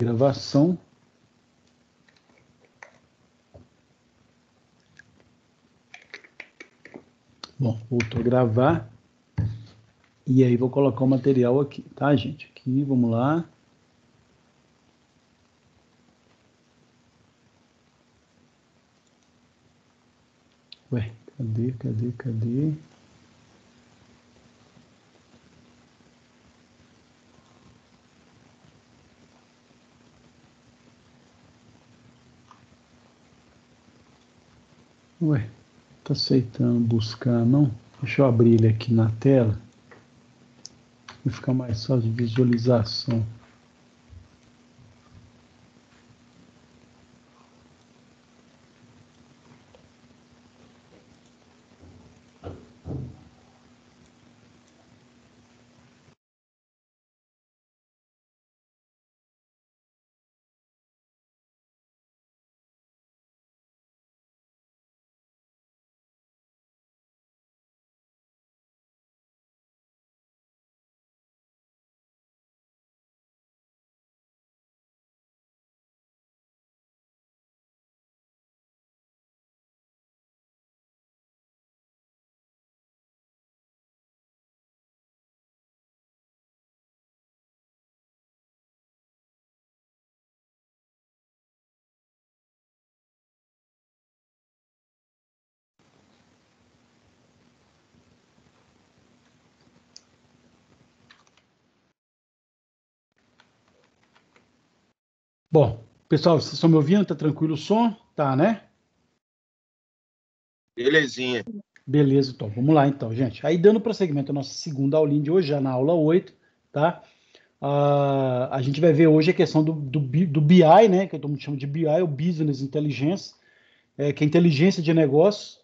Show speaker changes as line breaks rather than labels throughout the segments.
Gravação. Bom, voltou a gravar. E aí vou colocar o material aqui, tá, gente? Aqui, vamos lá. Ué, cadê? Ué, tá aceitando buscar, não? Deixa eu abrir ele aqui na tela. Vai ficar mais fácil de visualização. Bom, pessoal, vocês estão me ouvindo? Tá tranquilo o som? Tá, né?
Belezinha.
Beleza, então. Vamos lá, então, gente. Aí, dando prosseguimento à nossa segunda aulinha de hoje, já na aula 8, tá? A gente vai ver hoje a questão do BI, né? Que eu todo chamo de BI, o Business Intelligence, que é inteligência de negócios,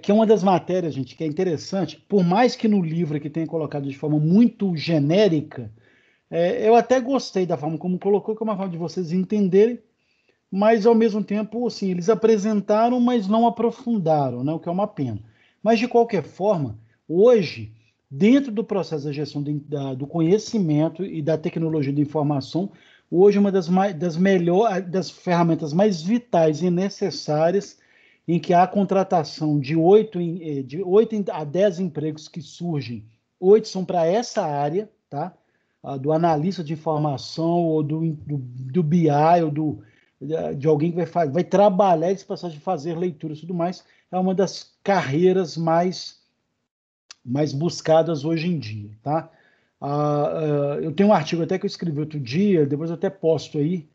que é uma das matérias, gente, que é interessante. Por mais que no livro aqui tenha colocado de forma muito genérica, eu até gostei da forma como colocou, que é uma forma de vocês entenderem, mas ao mesmo tempo, assim, eles apresentaram, mas não aprofundaram, né? O que é uma pena. Mas de qualquer forma, hoje, dentro do processo da gestão do conhecimento e da tecnologia da informação, hoje uma das ferramentas mais vitais e necessárias em que há a contratação de 8 a 10 empregos que surgem, 8 são para essa área, tá? Do analista de informação, ou do BI, ou de alguém que vai trabalhar esse processo de fazer leituras e tudo mais, é uma das carreiras mais buscadas hoje em dia, tá? Eu tenho um artigo até que eu escrevi outro dia, depois eu até posto aí.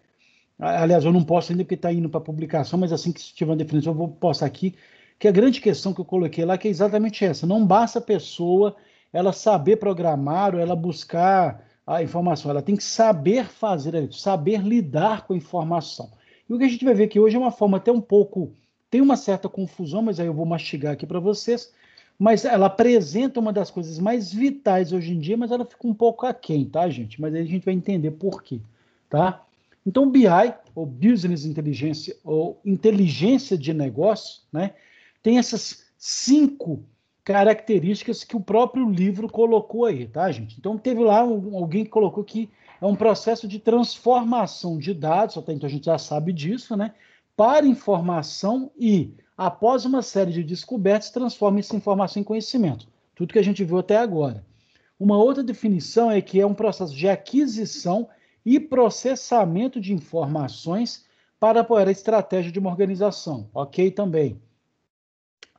Aliás, eu não posto ainda porque está indo para publicação, mas assim que tiver uma definição, eu vou postar aqui, que a grande questão que eu coloquei lá que é exatamente essa. Não basta a pessoa ela saber programar ou ela buscar a informação, ela tem que saber fazer, saber lidar com a informação. E o que a gente vai ver aqui hoje é uma forma até um pouco, tem uma certa confusão, mas aí eu vou mastigar aqui para vocês, mas ela apresenta uma das coisas mais vitais hoje em dia, mas ela fica um pouco aquém, tá, gente? Mas aí a gente vai entender por quê, tá? Então, o BI, ou Business Intelligence, ou inteligência de negócio, né, tem essas 5 características que o próprio livro colocou aí, tá, gente? Então, teve lá alguém que colocou que é um processo de transformação de dados, até então a gente já sabe disso, né, para informação e, após uma série de descobertas, transforma essa informação em conhecimento. Tudo que a gente viu até agora. Uma outra definição é que é um processo de aquisição e processamento de informações para apoiar a estratégia de uma organização. Ok, também.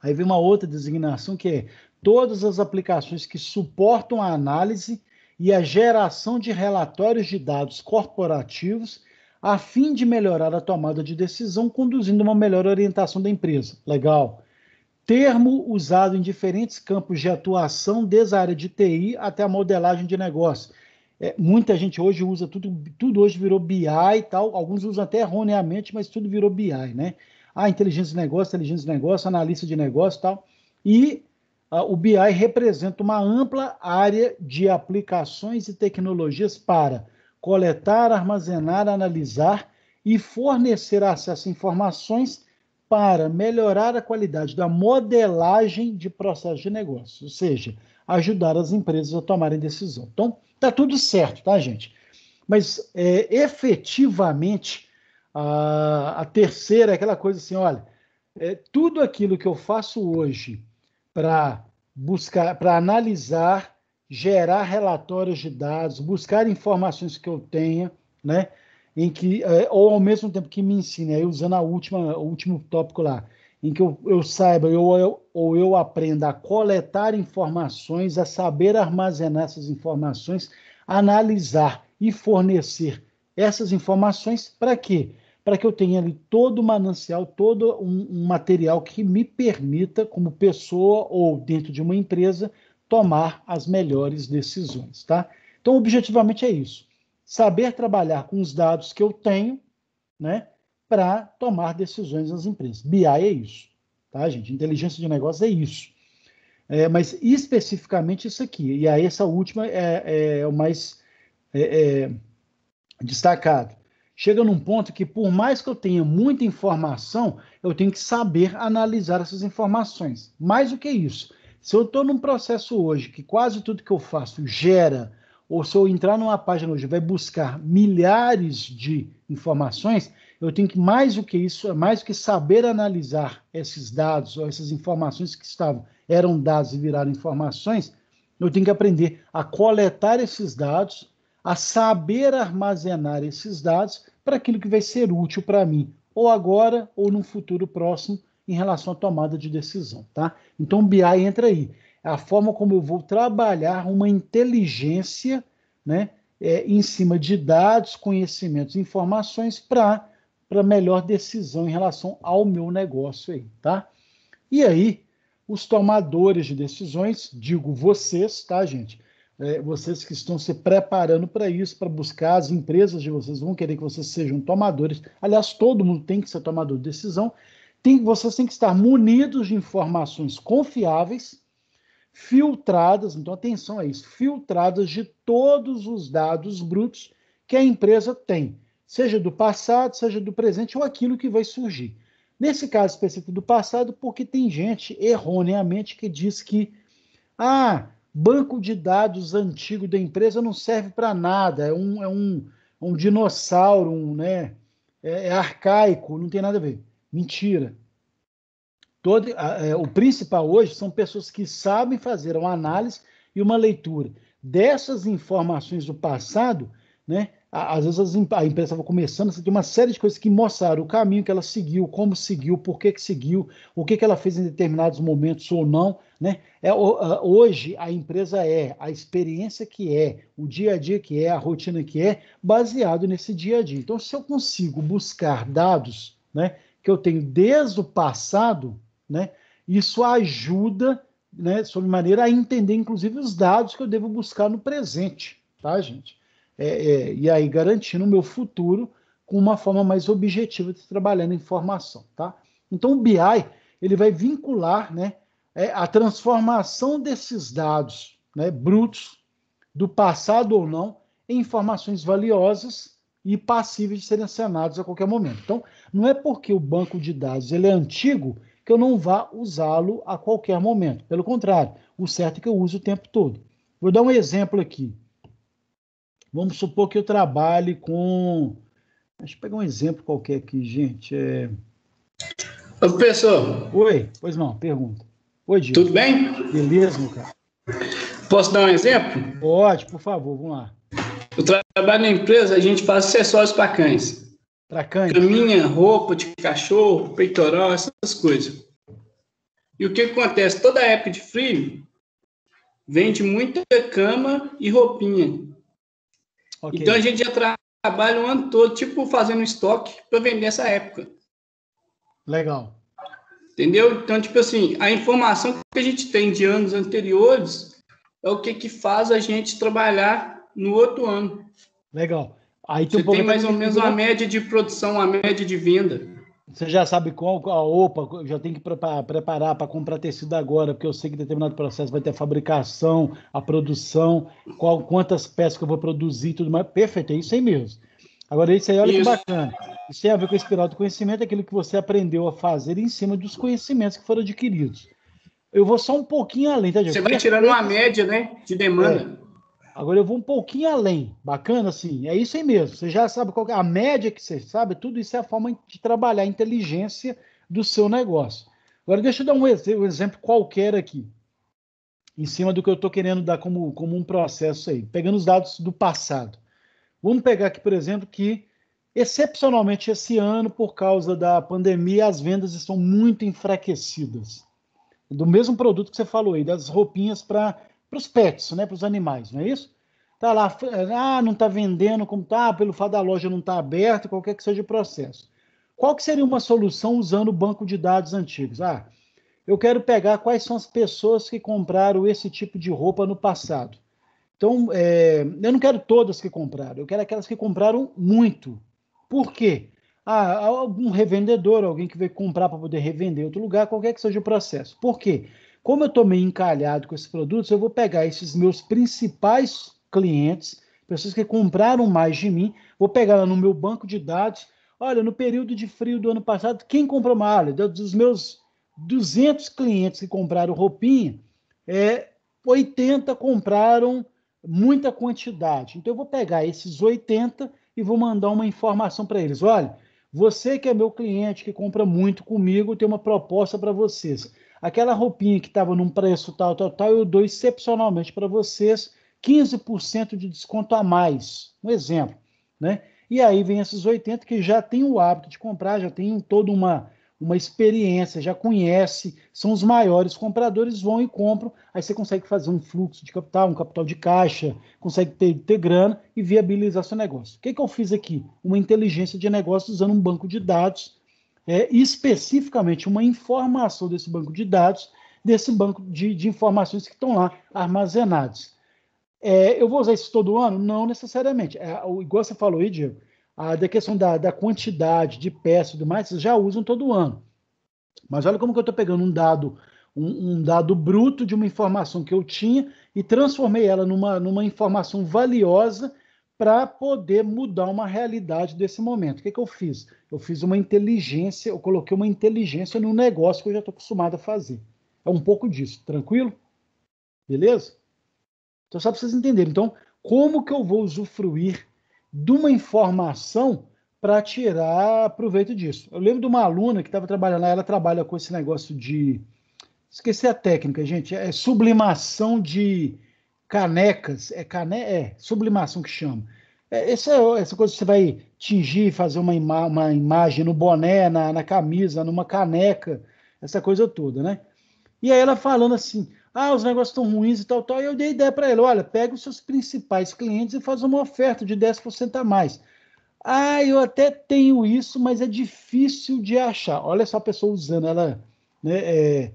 Aí vem uma outra designação que é todas as aplicações que suportam a análise e a geração de relatórios de dados corporativos a fim de melhorar a tomada de decisão, conduzindo uma melhor orientação da empresa. Legal. Termo usado em diferentes campos de atuação, desde a área de TI até a modelagem de negócio. Muita gente hoje usa tudo hoje virou BI e tal, alguns usam até erroneamente, mas tudo virou BI, né? Inteligência de negócio, analista de negócio e tal. E o BI representa uma ampla área de aplicações e tecnologias para coletar, armazenar, analisar e fornecer acesso a informações para melhorar a qualidade da modelagem de processos de negócio, ou seja, ajudar as empresas a tomarem decisão. Então, tá tudo certo, tá, gente? Mas efetivamente, a terceira é aquela coisa assim, olha, tudo aquilo que eu faço hoje para buscar, para analisar, gerar relatórios de dados, buscar informações que eu tenha, né? Em que, ou ao mesmo tempo que me ensine, aí usando o último tópico lá, em que eu saiba ou eu aprenda a coletar informações, a saber armazenar essas informações, analisar e fornecer essas informações para quê? Para que eu tenha ali todo o manancial, todo um material que me permita, como pessoa ou dentro de uma empresa, tomar as melhores decisões, tá? Então, objetivamente é isso. Saber trabalhar com os dados que eu tenho, né, para tomar decisões nas empresas. BI é isso, tá, gente? Inteligência de negócio é isso. Mas especificamente isso aqui. E aí essa última é o mais destacado. Chega num ponto que, por mais que eu tenha muita informação, eu tenho que saber analisar essas informações. Mais do que isso, se eu estou num processo hoje que quase tudo que eu faço gera, ou se eu entrar numa página hoje vai buscar milhares de informações, eu tenho que, mais do que isso, mais do que saber analisar esses dados ou essas informações que eram dados e viraram informações, eu tenho que aprender a coletar esses dados, a saber armazenar esses dados para aquilo que vai ser útil para mim, ou agora ou num futuro próximo, em relação à tomada de decisão, tá? Então, o BI entra aí. É a forma como eu vou trabalhar uma inteligência, né, em cima de dados, conhecimentos, informações para melhor decisão em relação ao meu negócio aí, tá? E aí, os tomadores de decisões, digo vocês, tá, gente? Vocês que estão se preparando para isso, para buscar, as empresas de vocês vão querer que vocês sejam tomadores. Aliás, todo mundo tem que ser tomador de decisão. Vocês têm que estar munidos de informações confiáveis, filtradas, então atenção a isso, filtradas de todos os dados brutos que a empresa tem, seja do passado, seja do presente ou aquilo que vai surgir. Nesse caso específico do passado, porque tem gente erroneamente que diz que banco de dados antigo da empresa não serve para nada, é um dinossauro, né? É arcaico, não tem nada a ver. Mentira. O principal hoje são pessoas que sabem fazer uma análise e uma leitura dessas informações do passado, né? Às vezes a empresa estava começando, você tem uma série de coisas que mostraram o caminho que ela seguiu, como seguiu, por que seguiu, o que ela fez em determinados momentos ou não, né? Hoje a empresa a experiência que o dia a dia que a rotina que baseado nesse dia a dia. Então, se eu consigo buscar dados, né, que eu tenho desde o passado, né, isso ajuda, né, sob maneira a entender, inclusive, os dados que eu devo buscar no presente, tá, gente? E aí garantindo o meu futuro com uma forma mais objetiva de trabalhar na informação, tá? Então, o BI, ele vai vincular, né, a transformação desses dados, né, brutos, do passado ou não, em informações valiosas e passíveis de serem acionados a qualquer momento. Então, não é porque o banco de dados ele é antigo que eu não vá usá-lo a qualquer momento. Pelo contrário, o certo é que eu use o tempo todo. Vou dar um exemplo aqui. Vamos supor que eu trabalhe com... Deixa eu pegar um exemplo qualquer aqui, gente.
Ô, professor.
Oi, pois não, pergunta. Oi, Diego.
Tudo bem?
Beleza, meu cara?
Posso dar um exemplo?
Pode, por favor, vamos lá.
Eu trabalho na empresa, a gente faz acessórios para cães.
Para cães?
Caminha, roupa de cachorro, peitoral, essas coisas. E o que acontece? Toda época de frio, vende muita cama e roupinha. Okay. Então, a gente já trabalha o ano todo, tipo, fazendo estoque para vender essa época.
Legal.
Entendeu? Então, tipo assim, a informação que a gente tem de anos anteriores é o que faz a gente trabalhar no outro ano.
Legal. Aí
você tem mais ou menos uma média de produção, uma média de venda.
Você já sabe qual a OPA, já tem que preparar para comprar tecido agora, porque eu sei que determinado processo vai ter a fabricação, a produção, quantas peças que eu vou produzir e tudo mais. Perfeito, é isso aí mesmo. Agora, isso aí, olha que bacana. Isso tem a ver com a espiral do conhecimento, aquilo que você aprendeu a fazer em cima dos conhecimentos que foram adquiridos. Eu vou só um pouquinho além, tá, gente?
Você vai tirando uma média, né, de demanda.
Agora eu vou um pouquinho além. Bacana, assim. É isso aí mesmo. Você já sabe qual que é a média que você sabe, tudo isso é a forma de trabalhar a inteligência do seu negócio. Agora, deixa eu dar um exemplo qualquer aqui, em cima do que eu estou querendo dar como um processo aí, pegando os dados do passado. Vamos pegar aqui, por exemplo, que excepcionalmente esse ano, por causa da pandemia, as vendas estão muito enfraquecidas. Do mesmo produto que você falou aí, das roupinhas para os pets, né, para os animais, não é isso? Tá lá, não está vendendo como tá, pelo fato da loja não estar aberta, qualquer que seja o processo. Qual que seria uma solução usando o banco de dados antigos? Eu quero pegar quais são as pessoas que compraram esse tipo de roupa no passado. Então, eu não quero todas que compraram, eu quero aquelas que compraram muito. Por quê? Algum revendedor, alguém que veio comprar para poder revender em outro lugar, qualquer que seja o processo. Por quê? Como eu estou meio encalhado com esses produtos, eu vou pegar esses meus principais clientes, pessoas que compraram mais de mim, vou pegar lá no meu banco de dados. Olha, no período de frio do ano passado, quem comprou mais? Olha, dos meus 200 clientes que compraram roupinha, 80 compraram muita quantidade. Então, eu vou pegar esses 80 e vou mandar uma informação para eles. Olha, você que é meu cliente, que compra muito comigo, tem uma proposta para vocês. Aquela roupinha que estava num preço tal, tal, tal, eu dou excepcionalmente para vocês 15% de desconto a mais. Um exemplo, né? E aí vem esses 80 que já tem o hábito de comprar, já tem toda uma experiência, já conhece, são os maiores compradores, vão e compram, aí você consegue fazer um fluxo de capital, um capital de caixa, consegue ter grana e viabilizar seu negócio. O que eu fiz aqui? Uma inteligência de negócio usando um banco de dados, especificamente uma informação desse banco de dados, desse banco de informações que estão lá armazenados. Eu vou usar isso todo ano? Não necessariamente. Igual você falou aí, Diego, da questão da quantidade de peças e tudo mais, vocês já usam todo ano. Mas olha como que eu estou pegando um dado bruto de uma informação que eu tinha e transformei ela numa informação valiosa para poder mudar uma realidade desse momento. O que eu fiz? Eu fiz uma inteligência, eu coloquei uma inteligência no negócio que eu já estou acostumado a fazer. É um pouco disso, tranquilo? Beleza? Então, só para vocês entenderem. Então, como que eu vou usufruir de uma informação para tirar proveito disso? Eu lembro de uma aluna que estava trabalhando lá, ela trabalha com esse negócio de... Esqueci a técnica, gente. É sublimação de canecas. Sublimação que chama. Essa coisa que você vai tingir, fazer uma imagem no boné, na camisa, numa caneca, essa coisa toda, né? E aí ela falando assim, os negócios estão ruins e tal, tal. E eu dei ideia para ela, olha, pega os seus principais clientes e faz uma oferta de 10% a mais. Eu até tenho isso, mas é difícil de achar. Olha só a pessoa usando ela, né?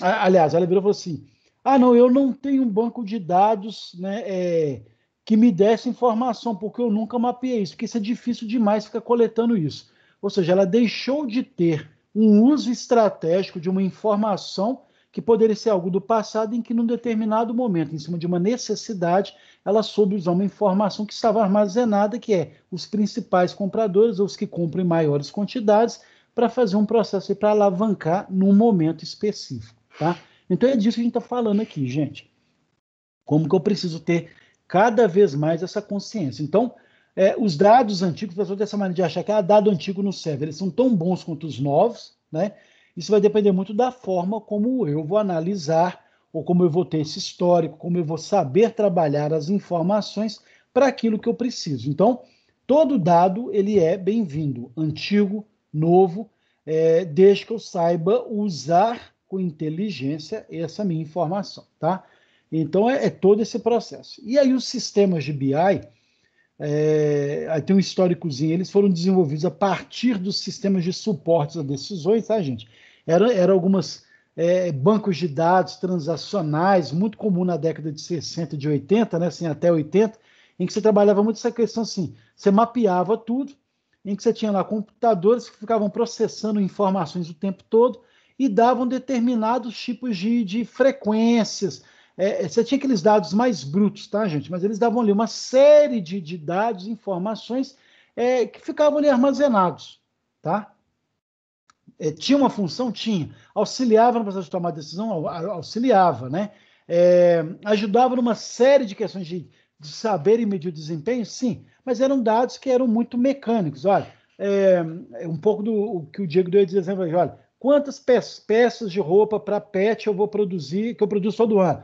Aliás, ela virou e falou assim, não, eu não tenho um banco de dados, né, que me desse informação, porque eu nunca mapeei isso, porque isso é difícil demais ficar coletando isso. Ou seja, ela deixou de ter um uso estratégico de uma informação que poderia ser algo do passado, em que, num determinado momento, em cima de uma necessidade, ela soube usar uma informação que estava armazenada, que é os principais compradores, ou os que compram em maiores quantidades, para fazer um processo para alavancar num momento específico, tá? Então é disso que a gente está falando aqui, gente. Como que eu preciso ter cada vez mais essa consciência? Então, os dados antigos, as pessoas têm essa maneira de achar que dado antigo não serve, eles são tão bons quanto os novos, né? Isso vai depender muito da forma como eu vou analisar, ou como eu vou ter esse histórico, como eu vou saber trabalhar as informações para aquilo que eu preciso. Então, todo dado ele é bem-vindo, antigo, novo, desde que eu saiba usar com inteligência essa minha informação, tá? Então, é todo esse processo. E aí, os sistemas de BI, aí tem um históricozinho, eles foram desenvolvidos a partir dos sistemas de suportes a decisões, tá, gente? Eram algumas bancos de dados transacionais, muito comum na década de 60 e de 80, né, assim, até 80, em que você trabalhava muito essa questão assim, você mapeava tudo, em que você tinha lá computadores que ficavam processando informações o tempo todo e davam determinados tipos de frequências. Você tinha aqueles dados mais brutos, tá, gente? Mas eles davam ali uma série de dados, informações que ficavam ali armazenados, tá? Tinha uma função? Tinha. Auxiliava no processo de tomar decisão? Auxiliava, né? Ajudava numa série de questões de saber e medir o desempenho? Sim, mas eram dados que eram muito mecânicos. Olha, um pouco do o que o Diego deu de exemplo, olha, quantas peças de roupa para pet eu vou produzir, que eu produzo todo ano?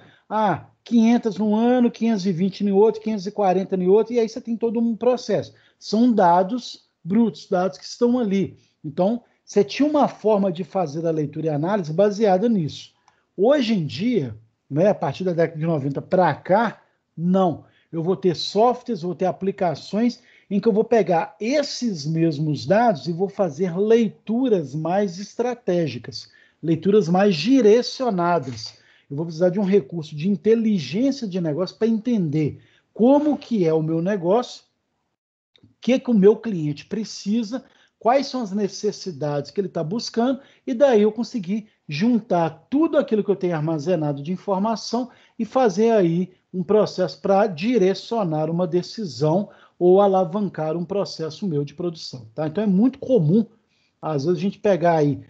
500 num ano, 520 no outro, 540 no outro, e aí você tem todo um processo. São dados brutos, dados que estão ali. Então, você tinha uma forma de fazer a leitura e análise baseada nisso. Hoje em dia, né, a partir da década de 90 para cá, não. Eu vou ter softwares, vou ter aplicações em que eu vou pegar esses mesmos dados e vou fazer leituras mais estratégicas, leituras mais direcionadas. Eu vou precisar de um recurso de inteligência de negócio para entender como que é o meu negócio, o que o meu cliente precisa, quais são as necessidades que ele está buscando, e daí eu conseguir juntar tudo aquilo que eu tenho armazenado de informação e fazer aí um processo para direcionar uma decisão ou alavancar um processo meu de produção. Tá? Então é muito comum, às vezes, a gente pegar aí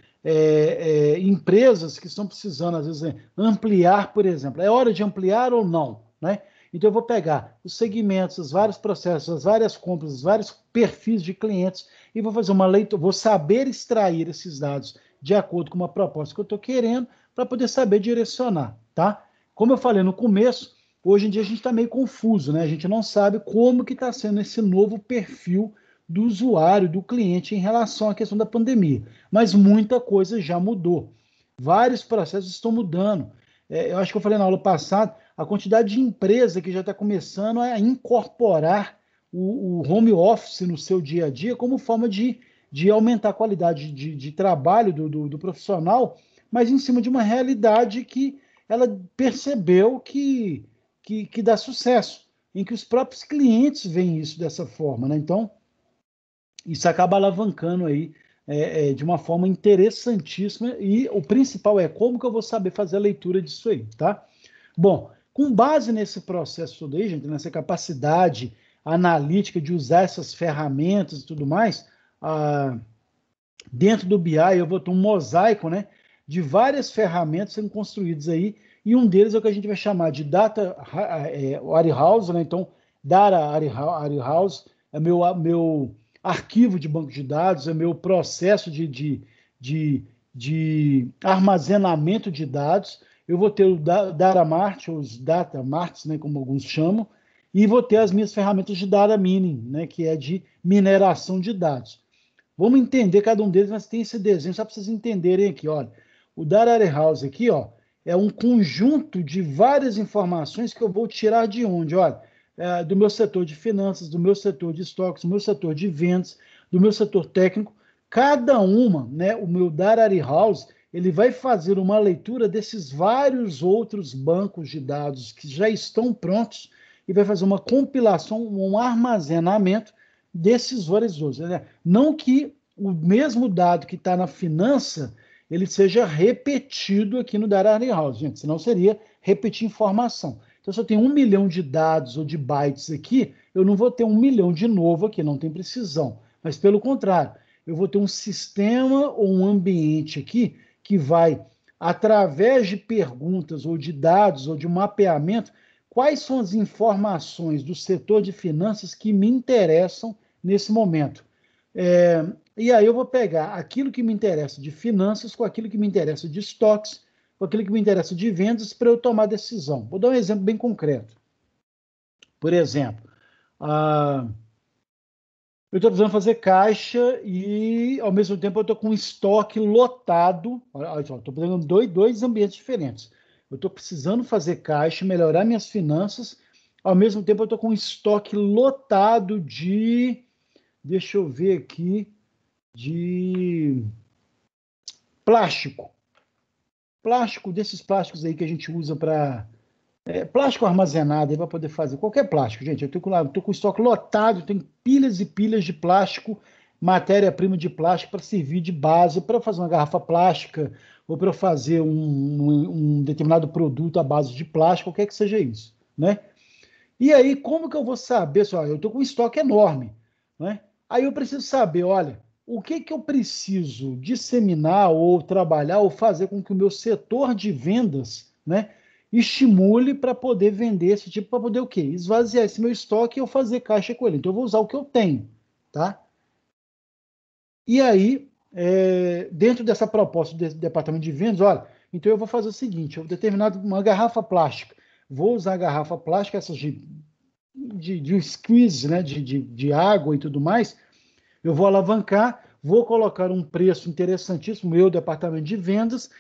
empresas que estão precisando, às vezes, ampliar, por exemplo. É hora de ampliar ou não? Né? Então, eu vou pegar os segmentos, os vários processos, as várias compras, os vários perfis de clientes e vou fazer uma leitura, vou saber extrair esses dados de acordo com uma proposta que eu estou querendo para poder saber direcionar, tá? Como eu falei no começo, hoje em dia a gente está meio confuso, né? A gente não sabe como que está sendo esse novo perfil do usuário, do cliente em relação à questão da pandemia. Mas muita coisa já mudou. Vários processos estão mudando. Eu acho que eu falei na aula passada, a quantidade de empresa que já está começando a incorporar o home office no seu dia a dia como forma de aumentar a qualidade de trabalho do profissional, mas em cima de uma realidade que ela percebeu que dá sucesso, em que os próprios clientes veem isso dessa forma, né? Então, isso acaba alavancando aí de uma forma interessantíssima e o principal é como que eu vou saber fazer a leitura disso aí, tá? Bom, com base nesse processo todo aí, gente, nessa capacidade analítica de usar essas ferramentas e tudo mais, dentro do BI eu vou ter um mosaico, né, de várias ferramentas sendo construídas aí, e um deles é o que a gente vai chamar de Data Warehouse, né? Então, Data Warehouse é meu arquivo de banco de dados, é meu processo de armazenamento de dados. Eu vou ter o Data Mart, os Data Marts, né, como alguns chamam, e vou ter as minhas ferramentas de Data Mining, né, que é de mineração de dados. Vamos entender cada um deles, mas tem esse desenho só para vocês entenderem aqui, olha. O Data Warehouse aqui, ó, é um conjunto de várias informações que eu vou tirar de onde? Olha, do meu setor de finanças, do meu setor de estoques, do meu setor de vendas, do meu setor técnico. Cada uma, né, o meu Data Warehouse, ele vai fazer uma leitura desses vários outros bancos de dados que já estão prontos e vai fazer uma compilação, um armazenamento desses vários outros. Né? Não que o mesmo dado que está na finança ele seja repetido aqui no Data Warehouse, gente, senão seria repetir informação. Então, se eu tenho 1 milhão de dados ou de bytes aqui, eu não vou ter 1 milhão de novo aqui, não tem precisão. Mas, pelo contrário, eu vou ter um sistema ou um ambiente aqui que vai, através de perguntas ou de dados ou de um mapeamento, quais são as informações do setor de finanças que me interessam nesse momento. E aí eu vou pegar aquilo que me interessa de finanças com aquilo que me interessa de estoques, com aquilo que me interessa de vendas para eu tomar decisão. Vou dar um exemplo bem concreto. Por exemplo, eu estou precisando fazer caixa e, ao mesmo tempo, eu estou com um estoque lotado. Olha só, estou pegando dois ambientes diferentes. Eu estou precisando fazer caixa, melhorar minhas finanças. Ao mesmo tempo, eu estou com um estoque lotado de... Deixa eu ver aqui. De plástico. Plástico, desses plásticos aí que a gente usa para... plástico armazenado para poder fazer qualquer plástico, gente. Eu estou com o estoque lotado, tenho pilhas e pilhas de plástico, matéria-prima de plástico para servir de base para fazer uma garrafa plástica ou para fazer um determinado produto à base de plástico, qualquer que seja isso, né? E aí, como que eu vou saber? Só, eu estou com um estoque enorme, né? Aí eu preciso saber, olha, o que eu preciso disseminar ou trabalhar ou fazer com que o meu setor de vendas, né, estimule para poder vender esse tipo, para poder o quê? Esvaziar esse meu estoque e eu fazer caixa com ele. Então, eu vou usar o que eu tenho, tá? E aí, dentro dessa proposta desse departamento de vendas, olha, então eu vou fazer o seguinte, eu vou determinar uma garrafa plástica. Vou usar a garrafa plástica, essas de squeeze, né, de água e tudo mais, eu vou alavancar, vou colocar um preço interessantíssimo, meu departamento de vendas,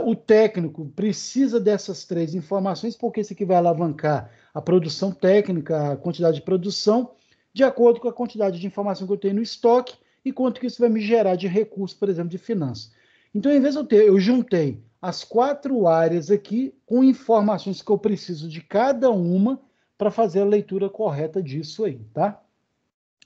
o técnico precisa dessas 3 informações, porque isso aqui vai alavancar a produção técnica, a quantidade de produção, de acordo com a quantidade de informação que eu tenho no estoque e quanto que isso vai me gerar de recurso, por exemplo, de finanças. Então, em vez de eu juntei as 4 áreas aqui com informações que eu preciso de cada uma para fazer a leitura correta disso aí, tá?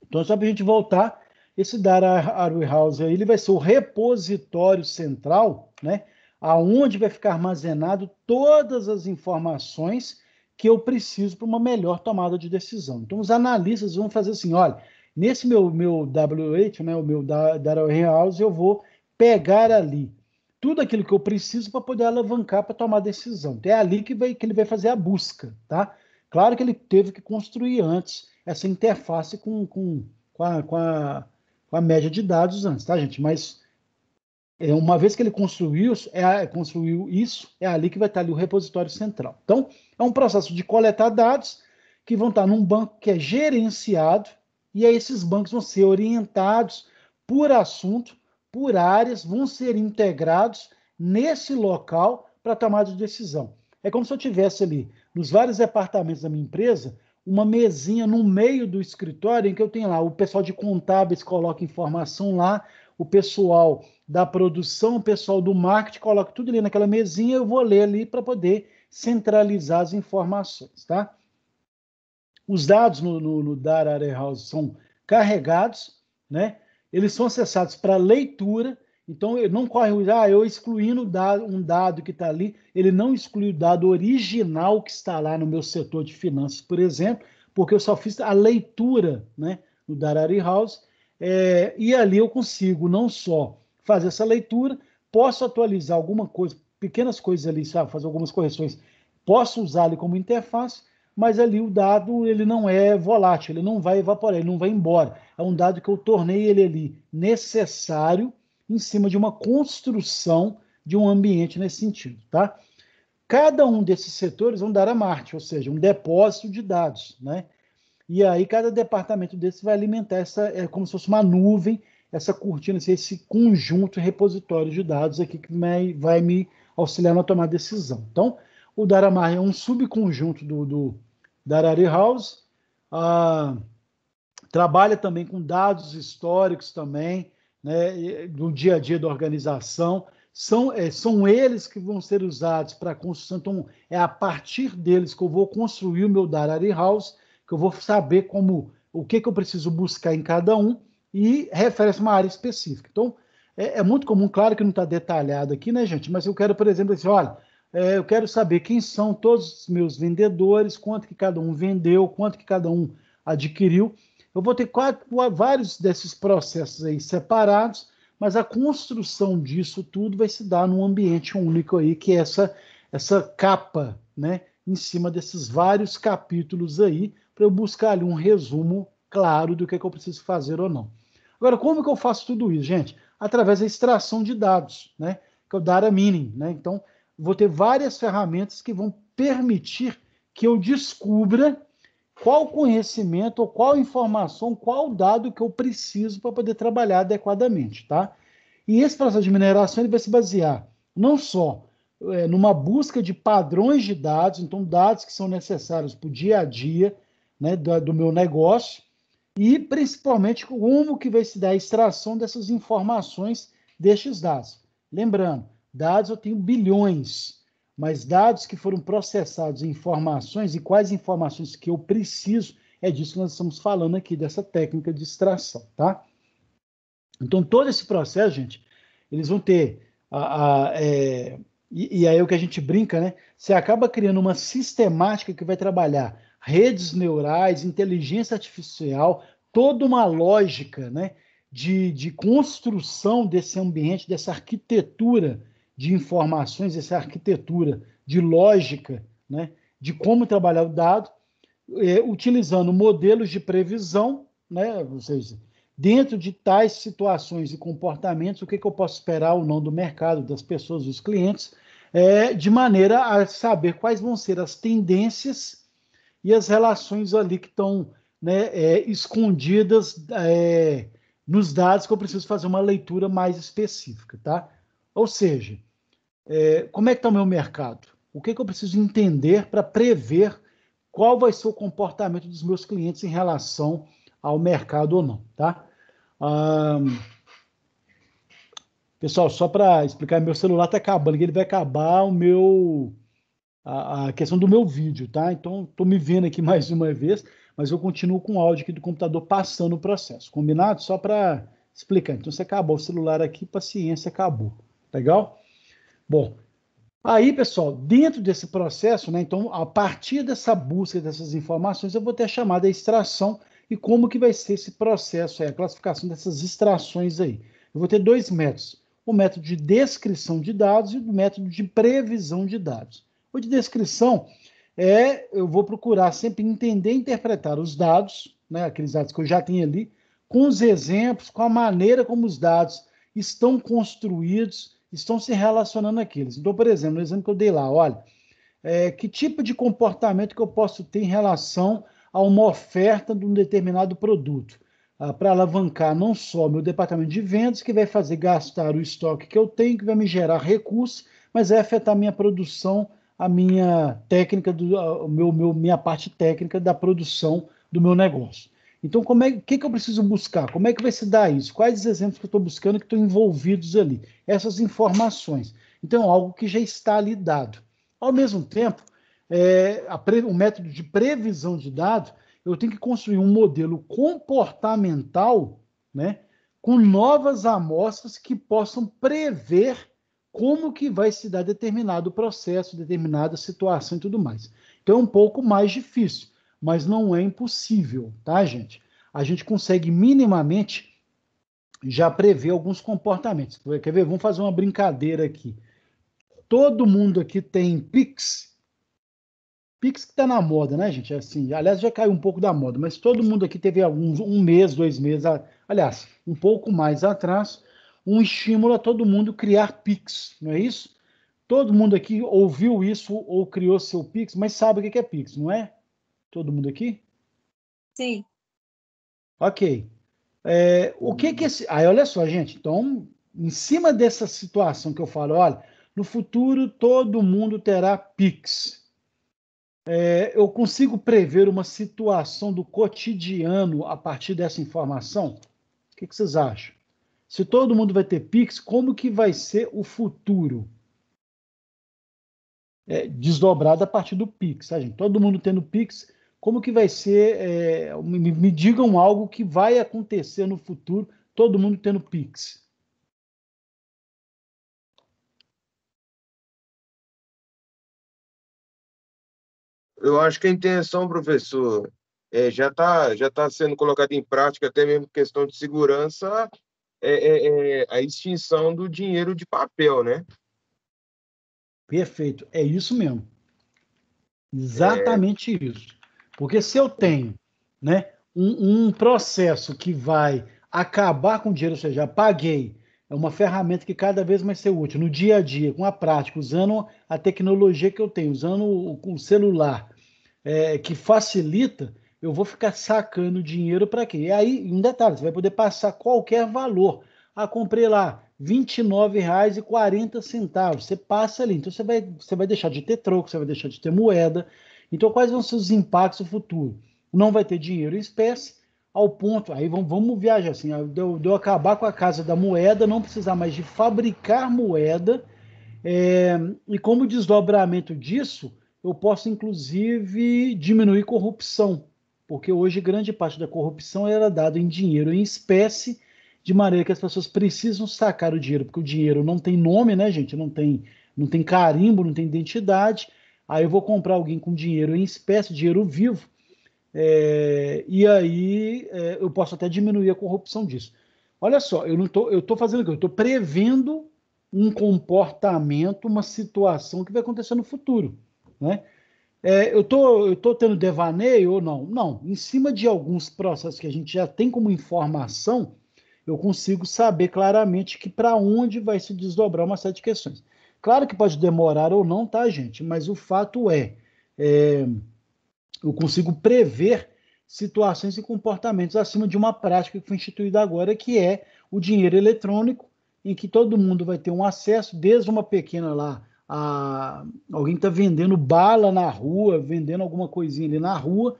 Então, só para a gente voltar, esse Data Warehouse aí, ele vai ser o repositório central, né? Aonde vai ficar armazenado todas as informações que eu preciso para uma melhor tomada de decisão. Então, os analistas vão fazer assim, olha, nesse meu WH, né, o meu Data Warehouse, eu vou pegar ali tudo aquilo que eu preciso para poder alavancar para tomar decisão. Então, é ali que ele vai fazer a busca, tá? Claro que ele teve que construir antes essa interface com a média de dados antes, tá, gente? Mas uma vez que ele construiu isso, é ali que vai estar ali o repositório central. Então, é um processo de coletar dados que vão estar num banco que é gerenciado, e aí esses bancos vão ser orientados por assunto, por áreas, vão ser integrados nesse local para tomada de decisão. É como se eu tivesse ali, nos vários departamentos da minha empresa, uma mesinha no meio do escritório em que eu tenho lá o pessoal de contábeis coloca informação lá, o pessoal da produção, o pessoal do marketing coloca tudo ali naquela mesinha, eu vou ler ali para poder centralizar as informações, tá? Os dados no Data Warehouse são carregados, né? Eles são acessados para leitura, então ele não corre o eu excluindo um dado que está ali, ele não exclui o dado original que está lá no meu setor de finanças, por exemplo, porque eu só fiz a leitura, né, no Data Warehouse, e ali eu consigo não só fazer essa leitura, posso atualizar alguma coisa, pequenas coisas ali, sabe, fazer algumas correções, posso usar ali como interface, mas ali o dado ele não é volátil, ele não vai evaporar, ele não vai embora. É um dado que eu tornei ele ali necessário em cima de uma construção de um ambiente nesse sentido, tá? Cada um desses setores vão dar a Marte, ou seja, um depósito de dados, né? E aí cada departamento desse vai alimentar como se fosse uma nuvem, essa cortina, esse conjunto repositório de dados aqui que vai me auxiliar na tomada de decisão. Então, o Daramar é um subconjunto do Data Warehouse, trabalha também com dados históricos também, né, do dia a dia da organização. São eles que vão ser usados para a construção. Então, é a partir deles que eu vou construir o meu Data Warehouse, que eu vou saber o que eu preciso buscar em cada um e refere a uma área específica. Então, é muito comum, claro que não está detalhado aqui, né, gente? Mas eu quero, por exemplo, dizer, olha, eu quero saber quem são todos os meus vendedores, quanto que cada um vendeu, quanto que cada um adquiriu. Eu vou ter vários desses processos aí separados, mas a construção disso tudo vai se dar num ambiente único aí, que é essa capa, né, em cima desses vários capítulos aí, para eu buscar ali um resumo claro do que eu preciso fazer ou não. Agora, como que eu faço tudo isso, gente? Através da extração de dados, né, que é o Data Mining, né? Então, vou ter várias ferramentas que vão permitir que eu descubra qual conhecimento, ou qual informação, qual dado que eu preciso para poder trabalhar adequadamente, tá? E esse processo de mineração ele vai se basear não só numa busca de padrões de dados, então dados que são necessários para o dia a dia, né, do meu negócio, e principalmente como que vai se dar a extração dessas informações destes dados. Lembrando, dados eu tenho bilhões, mas dados que foram processados em informações e quais informações que eu preciso, é disso que nós estamos falando aqui, dessa técnica de extração, tá? Então, todo esse processo, gente, eles vão ter, e aí é o que a gente brinca, né? Você acaba criando uma sistemática que vai trabalhar redes neurais, inteligência artificial, toda uma lógica, né, de construção desse ambiente, dessa arquitetura de informações, essa arquitetura de lógica, né, de como trabalhar o dado, utilizando modelos de previsão, né, ou seja, dentro de tais situações e comportamentos, o que eu posso esperar ou não do mercado, das pessoas, dos clientes, de maneira a saber quais vão ser as tendências e as relações ali que estão, né, escondidas nos dados, que eu preciso fazer uma leitura mais específica, tá? Ou seja, como é que está o meu mercado? O que eu preciso entender para prever qual vai ser o comportamento dos meus clientes em relação ao mercado ou não, tá? Pessoal, só para explicar, meu celular está acabando, ele vai acabar a questão do meu vídeo, tá? Então, estou me vendo aqui mais uma vez, mas eu continuo com o áudio aqui do computador passando o processo, combinado? Só para explicar. Então, se acabou o celular aqui, paciência, acabou. Legal? Bom, aí, pessoal, dentro desse processo, né, então, a partir dessa busca dessas informações, eu vou ter a chamada extração e como que vai ser esse processo, a classificação dessas extrações aí. Eu vou ter dois métodos, o método de descrição de dados e o método de previsão de dados. O de descrição eu vou procurar sempre entender e interpretar os dados, né, aqueles dados que eu já tenho ali, com os exemplos, com a maneira como os dados estão construídos, estão se relacionando àqueles. Então, por exemplo, no exemplo que eu dei lá, olha, que tipo de comportamento que eu posso ter em relação a uma oferta de um determinado produto, para alavancar não só meu departamento de vendas, que vai fazer gastar o estoque que eu tenho, que vai me gerar recursos, mas vai afetar a minha produção, a minha técnica, minha parte técnica da produção do meu negócio. Então, o que eu preciso buscar? Como é que vai se dar isso? Quais os exemplos que eu estou buscando que estão envolvidos ali? Essas informações. Então, algo que já está ali dado. Ao mesmo tempo, o método de previsão de dados, eu tenho que construir um modelo comportamental, né, com novas amostras que possam prever como que vai se dar determinado processo, determinada situação e tudo mais. Então é um pouco mais difícil, mas não é impossível, tá, gente? A gente consegue minimamente já prever alguns comportamentos. Quer ver? Vamos fazer uma brincadeira aqui. Todo mundo aqui tem Pix. Pix que está na moda, né, gente? Assim, aliás, já caiu um pouco da moda, mas todo mundo aqui teve um mês, 2 meses, aliás, um pouco mais atrás, um estímulo a todo mundo criar Pix, não é isso? Todo mundo aqui ouviu isso ou criou seu Pix, mas sabe o que é Pix, não é? Todo mundo aqui?
Sim.
Ok. O que é esse... Aí, olha só, gente. Então, em cima dessa situação que eu falo, olha, no futuro todo mundo terá Pix. Eu consigo prever uma situação do cotidiano a partir dessa informação? O que vocês acham? Se todo mundo vai ter Pix, como que vai ser o futuro? Desdobrado a partir do Pix, tá, gente? Todo mundo tendo Pix, como que vai ser? Me digam algo que vai acontecer no futuro, todo mundo tendo Pix.
Eu acho que a intenção, professor, já tá sendo colocada em prática, até mesmo questão de segurança, a extinção do dinheiro de papel, né?
Perfeito, é isso mesmo. Exatamente isso. Porque se eu tenho, né, um processo que vai acabar com o dinheiro, ou seja, paguei, é uma ferramenta que cada vez mais ser útil no dia a dia, com a prática, usando a tecnologia que eu tenho, usando o celular, que facilita, eu vou ficar sacando dinheiro para quê? E aí, um detalhe, você vai poder passar qualquer valor. Comprei lá R$ 29,40. Você passa ali. Então, você vai deixar de ter troco, você vai deixar de ter moeda. Então, quais vão ser os impactos no futuro? Não vai ter dinheiro em espécie, ao ponto... Aí vamos viajar assim, de eu acabar com a casa da moeda, não precisar mais de fabricar moeda, e como desdobramento disso, eu posso, inclusive, diminuir corrupção, porque hoje grande parte da corrupção era dada em dinheiro em espécie, de maneira que as pessoas precisam sacar o dinheiro, porque o dinheiro não tem nome, né, gente? Não tem carimbo, não tem identidade. Aí eu vou comprar alguém com dinheiro em espécie, dinheiro vivo, e aí eu posso até diminuir a corrupção disso. Olha só, eu estou fazendo o quê? Eu estou prevendo um comportamento, uma situação que vai acontecer no futuro, né? Eu tô tendo devaneio ou não? Não. Em cima de alguns processos que a gente já tem como informação, eu consigo saber claramente que para onde vai se desdobrar uma série de questões. Claro que pode demorar ou não, tá, gente? Mas o fato é eu consigo prever situações e comportamentos acima de uma prática que foi instituída agora, que é o dinheiro eletrônico, em que todo mundo vai ter um acesso, desde uma pequena lá, alguém está vendendo bala na rua, vendendo alguma coisinha ali na rua,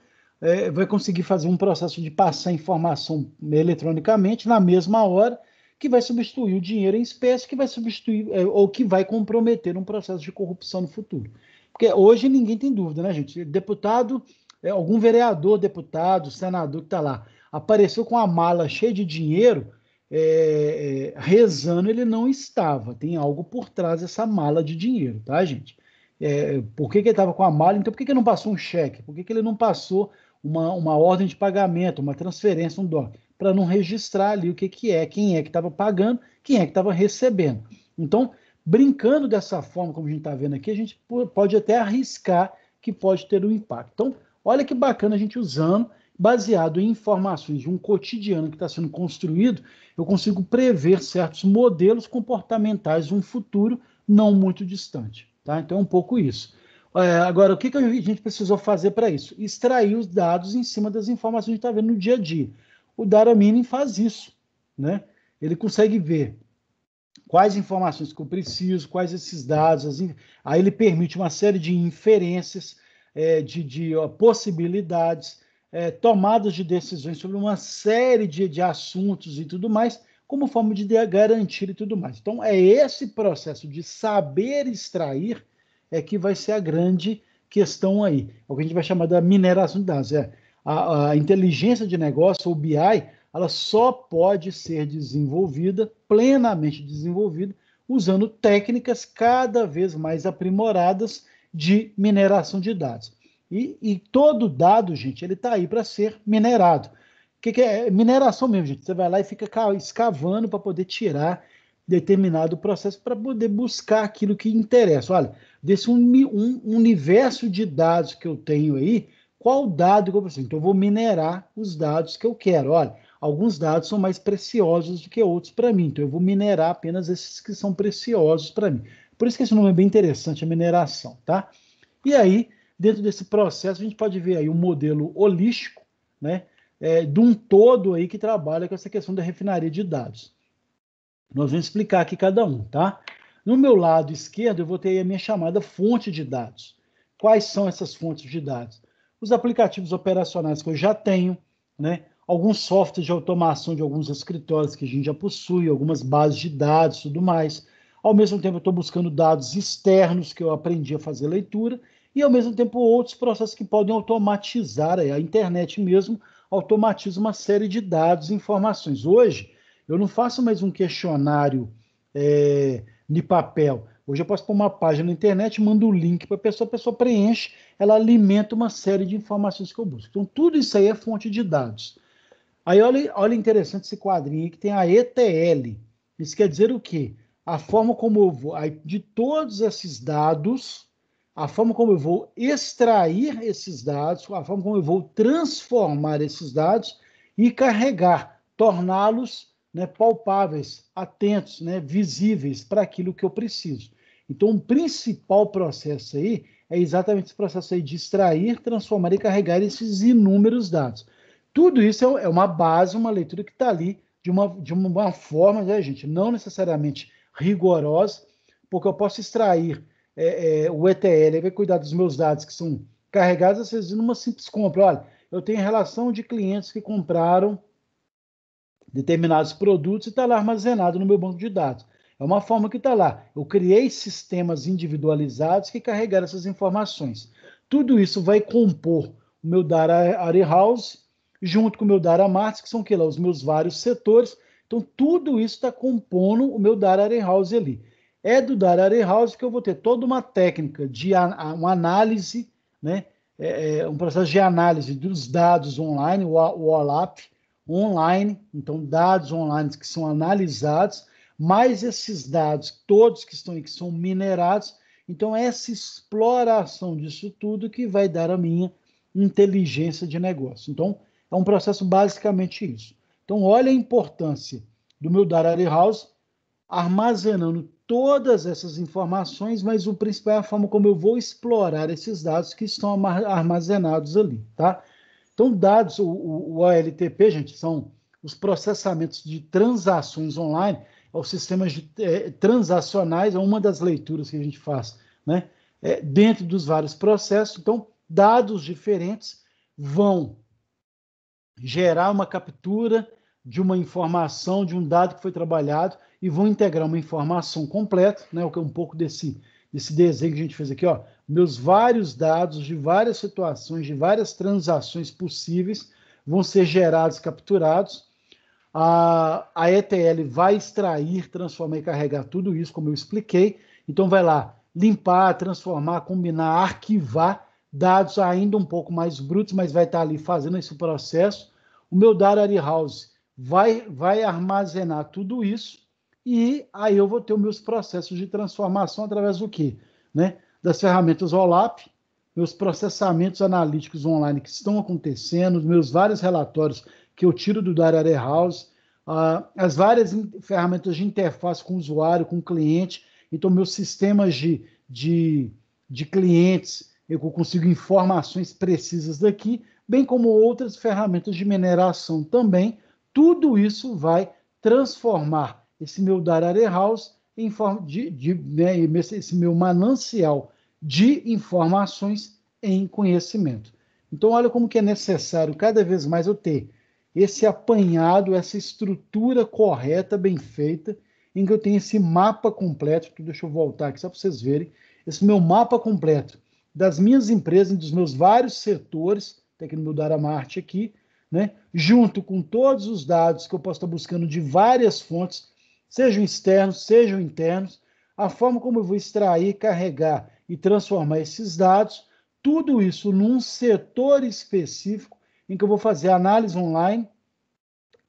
vai conseguir fazer um processo de passar informação eletronicamente na mesma hora, que vai substituir o dinheiro em espécie, que vai substituir ou que vai comprometer um processo de corrupção no futuro. Porque hoje ninguém tem dúvida, né, gente? Deputado, algum vereador, deputado, senador que está lá, apareceu com a mala cheia de dinheiro, rezando, ele não estava. Tem algo por trás dessa mala de dinheiro, tá, gente? Por que ele estava com a mala? Então, por que ele não passou um cheque? Por que ele não passou uma ordem de pagamento, uma transferência, um dólar? Para não registrar ali o que é, quem é que estava pagando, quem é que estava recebendo. Então, brincando dessa forma, como a gente está vendo aqui, a gente pode até arriscar que pode ter um impacto. Então, olha que bacana a gente usando, baseado em informações de um cotidiano que está sendo construído, eu consigo prever certos modelos comportamentais de um futuro não muito distante. Tá? Então, é um pouco isso. Agora, o que a gente precisou fazer para isso? Extrair os dados em cima das informações que a gente está vendo no dia a dia. O Data Mining faz isso, né? Ele consegue ver quais informações que eu preciso, quais esses dados, aí ele permite uma série de inferências, de possibilidades, tomadas de decisões sobre uma série de assuntos e tudo mais, como forma de garantir e tudo mais. Então, é esse processo de saber extrair que vai ser a grande questão aí. É o que a gente vai chamar da mineração de dados. A inteligência de negócio, ou BI, ela só pode ser desenvolvida, plenamente desenvolvida, usando técnicas cada vez mais aprimoradas de mineração de dados. E todo dado, gente, ele está aí para ser minerado. O que é mineração mesmo, gente? Você vai lá e fica escavando para poder tirar determinado processo, para poder buscar aquilo que interessa. Olha, desse universo de dados que eu tenho aí, qual dado que eu preciso? Então, eu vou minerar os dados que eu quero. Olha, alguns dados são mais preciosos do que outros para mim, então eu vou minerar apenas esses que são preciosos para mim. Por isso que esse nome é bem interessante, a mineração, tá? E aí, dentro desse processo, a gente pode ver aí um modelo holístico, né, de um todo aí que trabalha com essa questão da refinaria de dados. Nós vamos explicar aqui cada um, tá? No meu lado esquerdo, eu vou ter aí a minha chamada fonte de dados. Quais são essas fontes de dados? Os aplicativos operacionais que eu já tenho, né? Alguns softwares de automação de alguns escritórios que a gente já possui, algumas bases de dados e tudo mais. Ao mesmo tempo, eu estou buscando dados externos que eu aprendi a fazer leitura e, ao mesmo tempo, outros processos que podem automatizar. A internet mesmo automatiza uma série de dados e informações. Hoje, eu não faço mais um questionário de papel. Hoje eu posso pôr uma página na internet, mando o link para a pessoa preenche, ela alimenta uma série de informações que eu busco. Então, tudo isso aí é fonte de dados. Aí, olha interessante esse quadrinho aí que tem a ETL. Isso quer dizer o quê? A forma como eu vou, de todos esses dados, a forma como eu vou extrair esses dados, a forma como eu vou transformar esses dados e carregar, torná-los, né, palpáveis, atentos, né, visíveis para aquilo que eu preciso. Então, o principal processo aí é exatamente esse processo aí de extrair, transformar e carregar esses inúmeros dados. Tudo isso é uma base, uma leitura que está ali de uma forma, né, gente, não necessariamente rigorosa, porque eu posso extrair o ETL, vai cuidar dos meus dados que são carregados, às vezes, numa simples compra. Olha, eu tenho relação de clientes que compraram determinados produtos e está lá armazenado no meu banco de dados. É uma forma que está lá. Eu criei sistemas individualizados que carregaram essas informações. Tudo isso vai compor o meu Data Warehouse junto com o meu Data Mart, que são que lá, os meus vários setores. Então, tudo isso está compondo o meu Data Warehouse ali. É do Data Warehouse que eu vou ter toda uma técnica de uma análise, né? Um processo de análise dos dados online, o OLAP, online, então dados online que são analisados, mais esses dados, todos que estão aí, que são minerados. Então, essa exploração disso tudo que vai dar a minha inteligência de negócio. Então, é um processo basicamente isso. Então, olha a importância do meu Data Warehouse armazenando todas essas informações, mas o principal é a forma como eu vou explorar esses dados que estão armazenados ali, tá? Então, dados, o OLTP, gente, são os processamentos de transações online, os sistemas transacionais, é uma das leituras que a gente faz, né? Dentro dos vários processos. Então, dados diferentes vão gerar uma captura de uma informação, de um dado que foi trabalhado, e vão integrar uma informação completa, né? O que é um pouco desse desenho que a gente fez aqui, ó. Meus vários dados de várias situações, de várias transações possíveis, vão ser gerados, capturados. A ETL vai extrair, transformar e carregar tudo isso, como eu expliquei. Então, vai lá limpar, transformar, combinar, arquivar dados ainda um pouco mais brutos, mas vai estar ali fazendo esse processo. O meu Data Warehouse vai armazenar tudo isso e aí eu vou ter os meus processos de transformação através do quê? Né? Das ferramentas OLAP, meus processamentos analíticos online que estão acontecendo, os meus vários relatórios que eu tiro do Data Warehouse, as várias ferramentas de interface com o usuário, com o cliente. Então, meus sistemas de clientes, eu consigo informações precisas daqui, bem como outras ferramentas de mineração também. Tudo isso vai transformar esse meu Data Warehouse em forma né, esse meu manancial de informações em conhecimento. Então, olha como que é necessário cada vez mais eu ter esse apanhado, essa estrutura correta, bem feita, em que eu tenho esse mapa completo, deixa eu voltar aqui só para vocês verem, esse meu mapa completo das minhas empresas, dos meus vários setores, tem que no meu Data Mart aqui, né? Junto com todos os dados que eu posso estar buscando de várias fontes, sejam externos, sejam internos, a forma como eu vou extrair, carregar e transformar esses dados, tudo isso num setor específico em que eu vou fazer análise online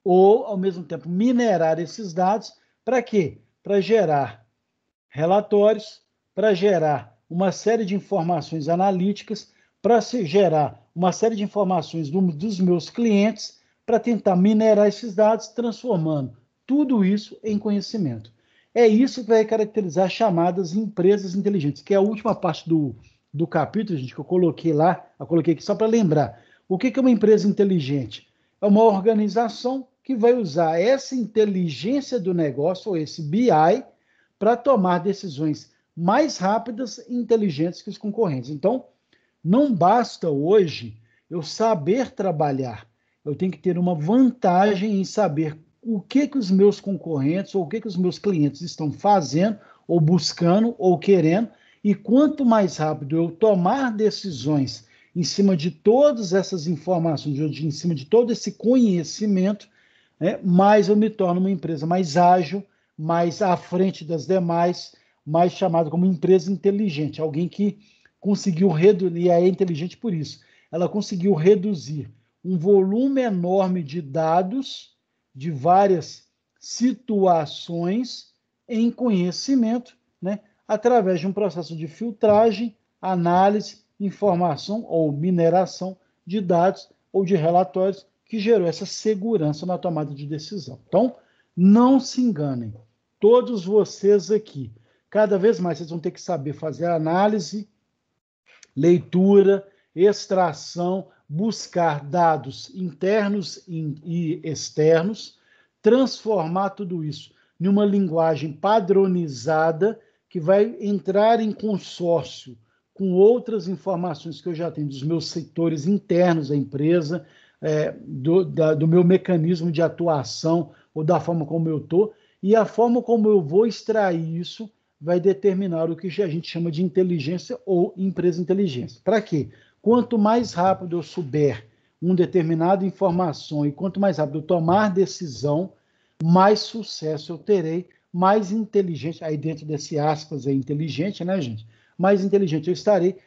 ou, ao mesmo tempo, minerar esses dados. Para quê? Para gerar relatórios, para gerar uma série de informações analíticas, para gerar uma série de informações dos meus clientes, para tentar minerar esses dados, transformando tudo isso em conhecimento. É isso que vai caracterizar as chamadas empresas inteligentes, que é a última parte do capítulo, gente, que eu coloquei lá, eu coloquei aqui só para lembrar. O que é uma empresa inteligente? É uma organização que vai usar essa inteligência do negócio, ou esse BI, para tomar decisões mais rápidas e inteligentes que os concorrentes. Então, não basta hoje eu saber trabalhar, eu tenho que ter uma vantagem em saber o que os meus concorrentes ou o que os meus clientes estão fazendo, ou buscando, ou querendo, e quanto mais rápido eu tomar decisões em cima de todas essas informações, em cima de todo esse conhecimento, né, mais eu me torno uma empresa mais ágil, mais à frente das demais, mais chamada como empresa inteligente, alguém que conseguiu reduzir, e é inteligente por isso, ela conseguiu reduzir um volume enorme de dados de várias situações em conhecimento, né, através de um processo de filtragem, análise, informação ou mineração de dados ou de relatórios que gerou essa segurança na tomada de decisão. Então, não se enganem. Todos vocês aqui, cada vez mais vocês vão ter que saber fazer análise, leitura, extração, buscar dados internos e externos, transformar tudo isso em uma linguagem padronizada que vai entrar em consórcio com outras informações que eu já tenho dos meus setores internos da empresa, do meu mecanismo de atuação ou da forma como eu estou, e a forma como eu vou extrair isso vai determinar o que a gente chama de inteligência ou empresa inteligência. Para quê? Quanto mais rápido eu souber uma determinada informação e quanto mais rápido eu tomar decisão, mais sucesso eu terei, mais inteligente, aí dentro desse aspas é inteligente, né, gente? Mais inteligente eu estarei,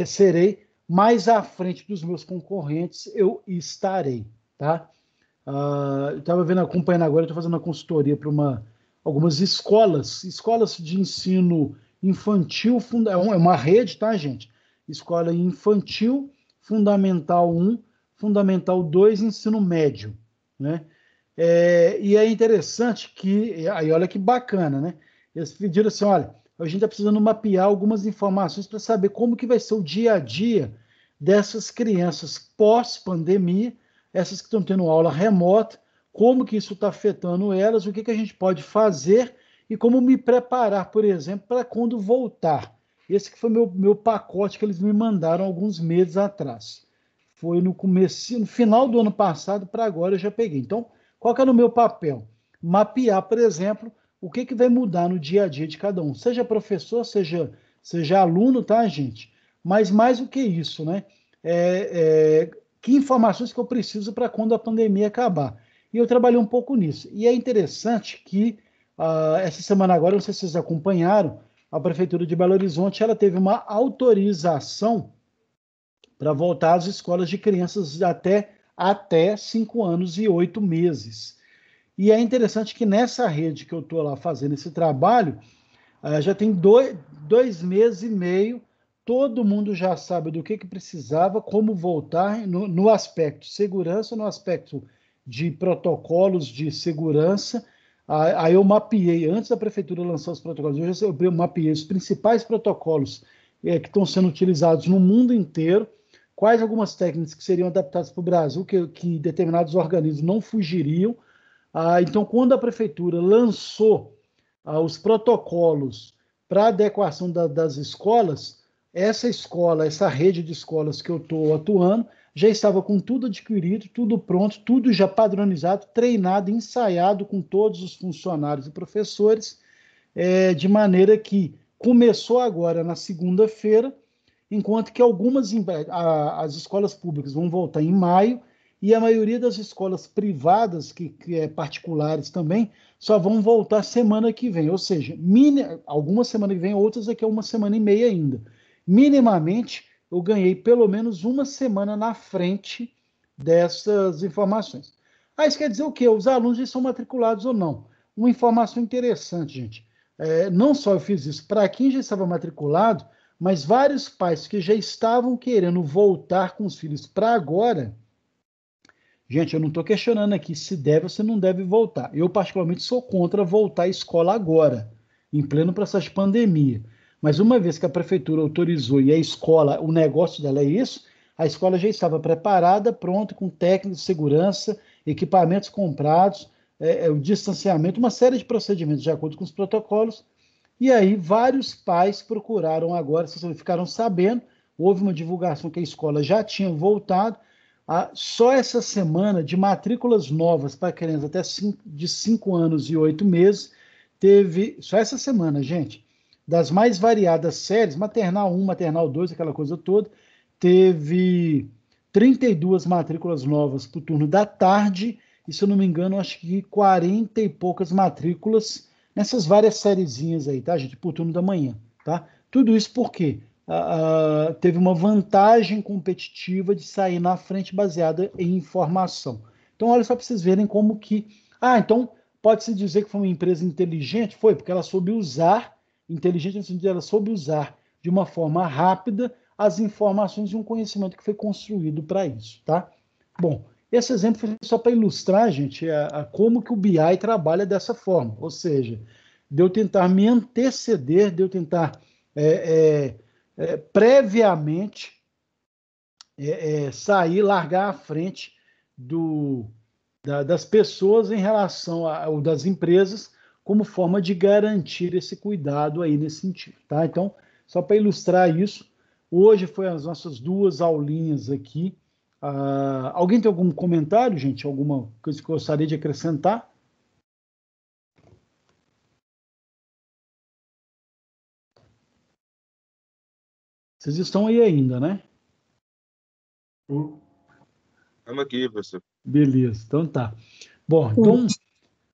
serei, mais à frente dos meus concorrentes eu estarei, tá? Eu estava acompanhando agora, eu estou fazendo uma consultoria para uma algumas escolas de ensino infantil, é uma rede, tá, gente? Escola infantil, Fundamental 1, Fundamental 2, ensino médio, né? E é interessante que, aí olha que bacana, né? Eles pediram assim, olha, a gente está precisando mapear algumas informações para saber como que vai ser o dia a dia dessas crianças pós-pandemia, essas que estão tendo aula remota, como que isso está afetando elas, o que que a gente pode fazer e como me preparar, por exemplo, para quando voltar. Esse que foi meu pacote que eles me mandaram alguns meses atrás. Foi no começo, no final do ano passado para agora eu já peguei. Então, qual que é o meu papel? Mapear, por exemplo, o que vai mudar no dia a dia de cada um. Seja professor, seja aluno, tá, gente? Mas mais do que isso, né? Que informações que eu preciso para quando a pandemia acabar. E eu trabalhei um pouco nisso. E é interessante que essa semana agora, não sei se vocês acompanharam, a Prefeitura de Belo Horizonte ela teve uma autorização para voltar às escolas de crianças até 5 anos e 8 meses. E é interessante que nessa rede que eu estou lá fazendo esse trabalho, já tem 2 meses e meio, todo mundo já sabe do que precisava, como voltar no aspecto segurança, no aspecto de protocolos de segurança. Aí eu mapeei, antes da prefeitura lançar os protocolos, eu mapeei os principais protocolos que estão sendo utilizados no mundo inteiro, quais algumas técnicas que seriam adaptadas para o Brasil, que determinados organismos não fugiriam. Então, quando a prefeitura lançou os protocolos para adequação das escolas, essa rede de escolas que eu estou atuando, já estava com tudo adquirido, tudo pronto, tudo já padronizado, treinado, ensaiado com todos os funcionários e professores, de maneira que começou agora na segunda-feira, enquanto que as escolas públicas vão voltar em maio, e a maioria das escolas privadas, que é particulares também, só vão voltar semana que vem. Ou seja, algumas semana que vem, outras daqui a uma semana e meia ainda. Minimamente, eu ganhei pelo menos uma semana na frente dessas informações. Isso quer dizer o quê? Os alunos já são matriculados ou não? Uma informação interessante, gente. Não só eu fiz isso para quem já estava matriculado, mas vários pais que já estavam querendo voltar com os filhos para agora. Gente, eu não estou questionando aqui se deve ou se não deve voltar. Eu, particularmente, sou contra voltar à escola agora, em pleno processo de pandemia. Mas uma vez que a prefeitura autorizou e a escola, o negócio dela é isso, a escola já estava preparada, pronta, com técnicos de segurança, equipamentos comprados, o distanciamento, uma série de procedimentos de acordo com os protocolos. E aí vários pais procuraram agora, vocês ficaram sabendo, houve uma divulgação que a escola já tinha voltado. Só essa semana, de matrículas novas para crianças até de 5 anos e 8 meses, teve, só essa semana, gente, das mais variadas séries, maternal 1, maternal 2, aquela coisa toda, teve 32 matrículas novas para o turno da tarde, e se eu não me engano, acho que 40 e poucas matrículas nessas várias sériezinhas aí, tá, gente, para o turno da manhã, tá? Tudo isso por quê? Teve uma vantagem competitiva de sair na frente baseada em informação. Então, olha só para vocês verem como que... então pode-se dizer que foi uma empresa inteligente? Foi, porque ela soube usar, inteligente no sentido de ela soube usar de uma forma rápida as informações e um conhecimento que foi construído para isso, tá? Bom, esse exemplo foi só para ilustrar, gente, como que o BI trabalha dessa forma, ou seja, de eu tentar me anteceder, de eu tentar... previamente sair, largar à frente das pessoas em relação ou das empresas, como forma de garantir esse cuidado aí nesse sentido, tá? Então, só para ilustrar isso, hoje foi as nossas 2 aulinhas aqui. Alguém tem algum comentário, gente? Alguma coisa que eu gostaria de acrescentar? Vocês estão aí ainda, né?
Estamos aqui, professor.
Beleza, então tá. Bom, então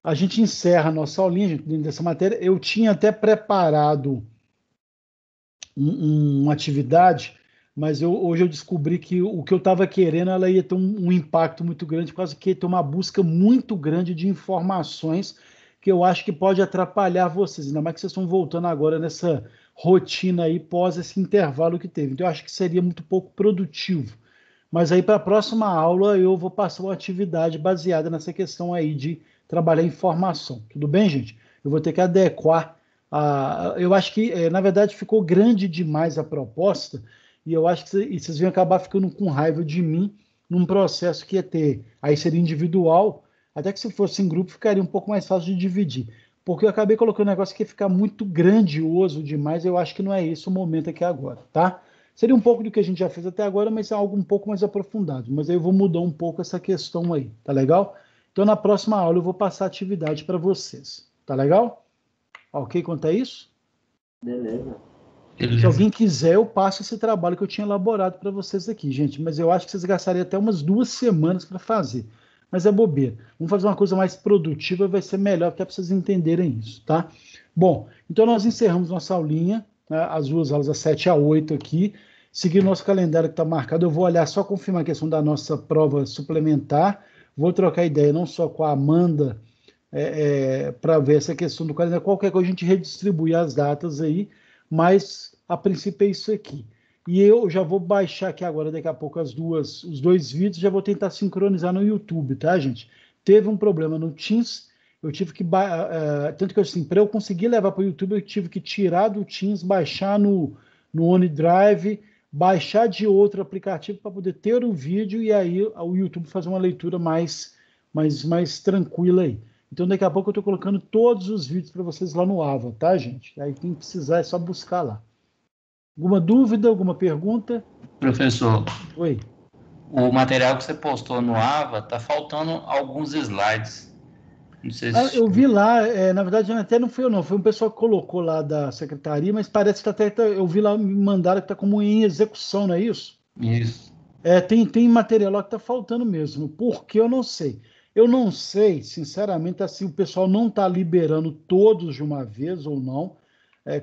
a gente encerra a nossa aulinha, gente, dentro dessa matéria. Eu tinha até preparado uma atividade, mas hoje eu descobri que o que eu estava querendo, ela ia ter um impacto muito grande, por causa que ia ter uma busca muito grande de informações que eu acho que pode atrapalhar vocês, ainda mais que vocês estão voltando agora nessa rotina aí pós esse intervalo que teve. Então, eu acho que seria muito pouco produtivo. Mas aí, para a próxima aula, eu vou passar uma atividade baseada nessa questão aí de trabalhar informação. Tudo bem, gente? Eu vou ter que adequar. Eu acho que, na verdade, ficou grande demais a proposta e eu acho que vocês vão acabar ficando com raiva de mim num processo que ia ter. Aí seria individual, até que se fosse em grupo ficaria um pouco mais fácil de dividir. Porque eu acabei colocando um negócio que ia ficar muito grandioso demais, eu acho que não é esse o momento aqui agora, tá? Seria um pouco do que a gente já fez até agora, mas é algo um pouco mais aprofundado. Mas aí eu vou mudar um pouco essa questão aí, tá legal? Então, na próxima aula, eu vou passar a atividade para vocês. Tá legal? Ok quanto a isso?
Beleza.
Se alguém quiser, eu passo esse trabalho que eu tinha elaborado para vocês aqui, gente. Mas eu acho que vocês gastariam até umas 2 semanas para fazer. Mas é bobeira. Vamos fazer uma coisa mais produtiva, vai ser melhor, até para vocês entenderem isso, tá? Bom, então nós encerramos nossa aulinha, né, as 2 aulas, das 7 a 8 aqui. Seguindo nosso calendário que está marcado, eu vou olhar só confirmar a questão da nossa prova suplementar. Vou trocar ideia não só com a Amanda, para ver essa questão do calendário. Qualquer coisa a gente redistribui as datas aí, mas a princípio é isso aqui. E eu já vou baixar aqui agora, daqui a pouco, os 2 vídeos, já vou tentar sincronizar no YouTube, tá, gente? Teve um problema no Teams, eu tive que... tanto que, assim, para eu conseguir levar para o YouTube, eu tive que tirar do Teams, baixar no OneDrive, baixar de outro aplicativo para poder ter o vídeo e aí o YouTube fazer uma leitura mais tranquila aí. Então, daqui a pouco eu estou colocando todos os vídeos para vocês lá no Ava, tá, gente? Aí quem precisar é só buscar lá. Alguma dúvida, alguma pergunta?
Professor,
Oi.
o material que você postou no AVA, tá faltando alguns slides. Não sei se...
Eu vi lá, na verdade até não fui eu não, foi um pessoal que colocou lá da secretaria, mas parece que até eu vi lá, me mandaram que está como em execução, não é isso?
Isso.
Tem material lá que está faltando mesmo, porque eu não sei. Eu não sei, sinceramente, assim, o pessoal não está liberando todos de uma vez ou não,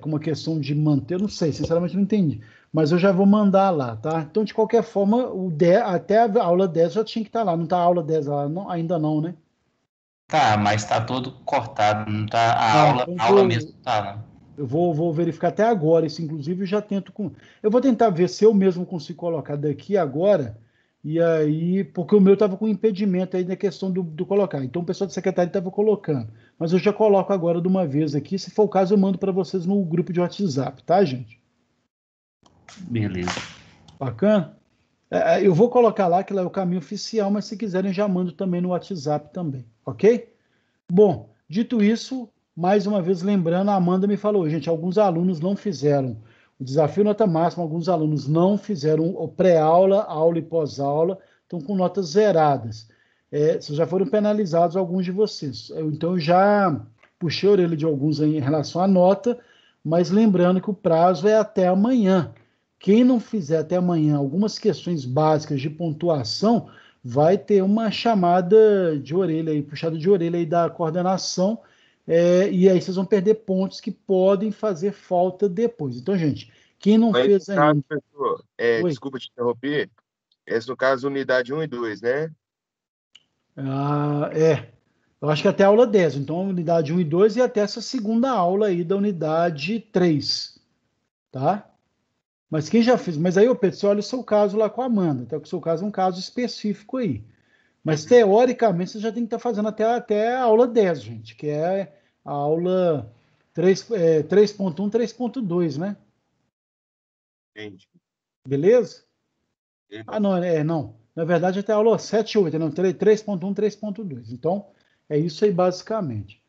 com uma questão de manter, não sei, sinceramente não entendi. Mas eu já vou mandar lá, tá? Então, de qualquer forma, até a aula 10 já tinha que estar lá, não está a aula 10 lá, não, ainda não, né?
Tá, mas tá todo cortado, não tá a
Então
aula mesmo tá, né?
eu vou verificar até agora, isso inclusive eu já tento com... Eu vou tentar ver se eu mesmo consigo colocar daqui agora, e aí, porque o meu estava com impedimento aí na questão do colocar. Então o pessoal da secretaria estava colocando. Mas eu já coloco agora de uma vez aqui, se for o caso eu mando para vocês no grupo de WhatsApp, tá, gente?
Beleza.
Bacana? Eu vou colocar lá, que lá é o caminho oficial, mas se quiserem já mando também no WhatsApp também, ok? Bom, dito isso, mais uma vez lembrando, a Amanda me falou, gente, alguns alunos não fizeram o desafio nota máxima, alguns alunos não fizeram o pré-aula, aula e pós-aula, estão com notas zeradas. Vocês já foram penalizados, alguns de vocês. Então, eu já puxei a orelha de alguns aí em relação à nota, mas lembrando que o prazo é até amanhã. Quem não fizer até amanhã algumas questões básicas de pontuação, vai ter uma chamada de orelha aí, puxada de orelha aí da coordenação, e aí vocês vão perder pontos que podem fazer falta depois. Então, gente, quem não fez ainda...
Professor, desculpa te interromper, no caso, unidade 1 e 2, né?
Eu acho que até a aula 10, então a unidade 1 e 2 e até essa segunda aula aí da unidade 3, tá? Mas quem já fez? Mas aí, Pedro, você olha o seu caso lá com a Amanda, até que o seu caso é um caso específico aí. Mas, teoricamente, você já tem que estar fazendo até a aula 10, gente, que é a aula 3.1, 3.2, né?
Entendi.
Beleza?
Entendi.
Não. Na verdade, até a aula 7 e 8, não, 3.1, 3.2. Então, é isso aí, basicamente.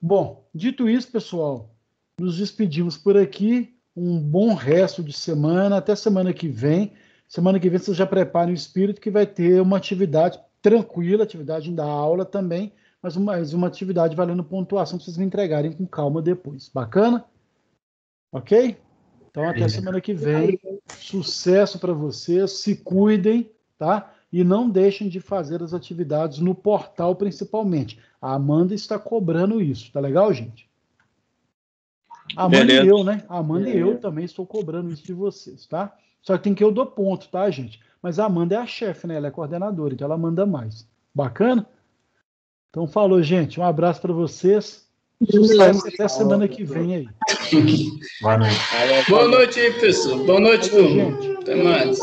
Bom, dito isso, pessoal, nos despedimos por aqui. Um bom resto de semana, até semana que vem. Semana que vem vocês já preparem o espírito que vai ter uma atividade tranquila, atividade da aula também, mas uma atividade valendo pontuação para vocês me entregarem com calma depois. Bacana? Ok? Então até semana que vem. Sucesso para vocês, se cuidem, tá? E não deixem de fazer as atividades no portal principalmente. A Amanda está cobrando isso, tá legal, gente? A Amanda e eu, né? A Amanda e eu também estou cobrando isso de vocês, tá? Só que tem que eu dou ponto, tá, gente? Mas a Amanda é a chefe, né? Ela é coordenadora, então ela manda mais. Bacana? Então falou, gente. Um abraço para vocês. Sucesso até semana que vem aí.
Boa noite.
Boa noite aí, pessoal. Boa noite, turma. Até mais.